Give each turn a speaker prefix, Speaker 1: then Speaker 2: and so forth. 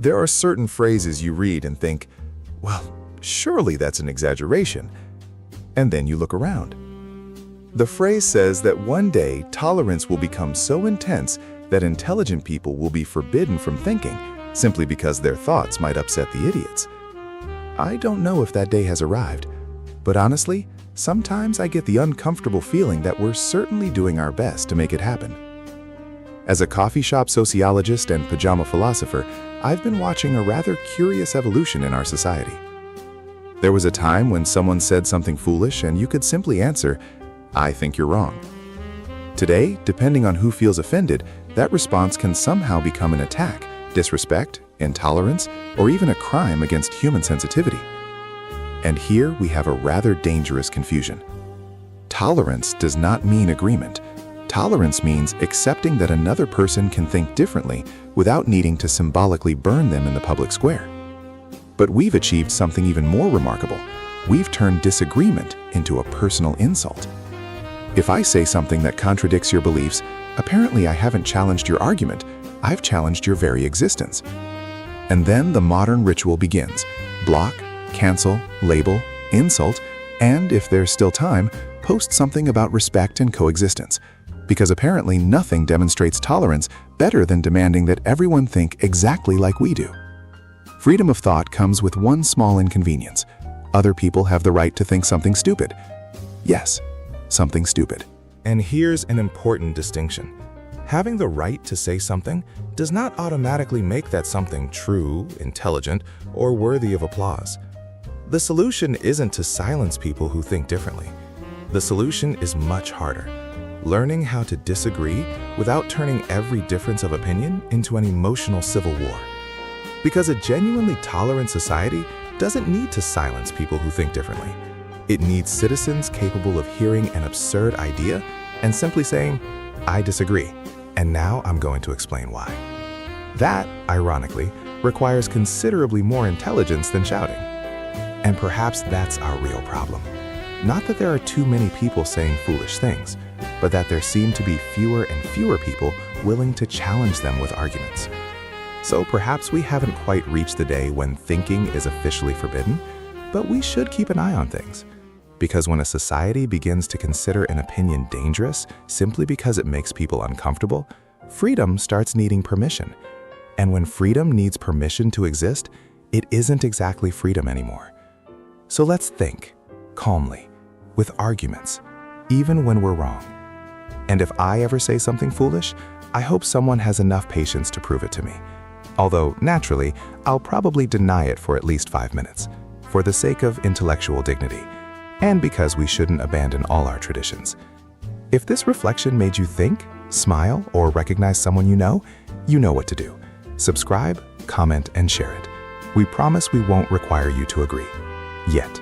Speaker 1: There are certain phrases you read and think, well, surely that's an exaggeration. And then you look around. The phrase says that one day tolerance will become so intense that intelligent people will be forbidden from thinking simply because their thoughts might upset the idiots. I don't know if that day has arrived, but honestly, sometimes I get the uncomfortable feeling that we're certainly doing our best to make it happen. As a coffee shop sociologist and pajama philosopher, I've been watching a rather curious evolution in our society. There was a time when someone said something foolish and you could simply answer, "I think you're wrong." Today, depending on who feels offended, that response can somehow become an attack, disrespect, intolerance, or even a crime against human sensitivity. And here we have a rather dangerous confusion. Tolerance does not mean agreement. Tolerance means accepting that another person can think differently without needing to symbolically burn them in the public square. But we've achieved something even more remarkable. We've turned disagreement into a personal insult. If I say something that contradicts your beliefs, apparently I haven't challenged your argument, I've challenged your very existence. And then the modern ritual begins. Block, cancel, label, insult, and if there's still time, post something about respect and coexistence. Because apparently nothing demonstrates tolerance better than demanding that everyone think exactly like we do. Freedom of thought comes with one small inconvenience. Other people have the right to think something stupid. Yes, something stupid.
Speaker 2: And here's an important distinction. Having the right to say something does not automatically make that something true, intelligent, or worthy of applause. The solution isn't to silence people who think differently. The solution is much harder. Learning how to disagree without turning every difference of opinion into an emotional civil war. Because a genuinely tolerant society doesn't need to silence people who think differently. It needs citizens capable of hearing an absurd idea and simply saying, "I disagree, and now I'm going to explain why." That, ironically, requires considerably more intelligence than shouting. And perhaps that's our real problem. Not that there are too many people saying foolish things, but that there seem to be fewer and fewer people willing to challenge them with arguments. So perhaps we haven't quite reached the day when thinking is officially forbidden, but we should keep an eye on things. Because when a society begins to consider an opinion dangerous simply because it makes people uncomfortable, freedom starts needing permission. And when freedom needs permission to exist, it isn't exactly freedom anymore. So let's think, calmly, with arguments, even when we're wrong. And if I ever say something foolish, I hope someone has enough patience to prove it to me. Although, naturally, I'll probably deny it for at least 5 minutes, for the sake of intellectual dignity, and because we shouldn't abandon all our traditions. If this reflection made you think, smile, or recognize someone you know what to do. Subscribe, comment, and share it. We promise we won't require you to agree. Yet.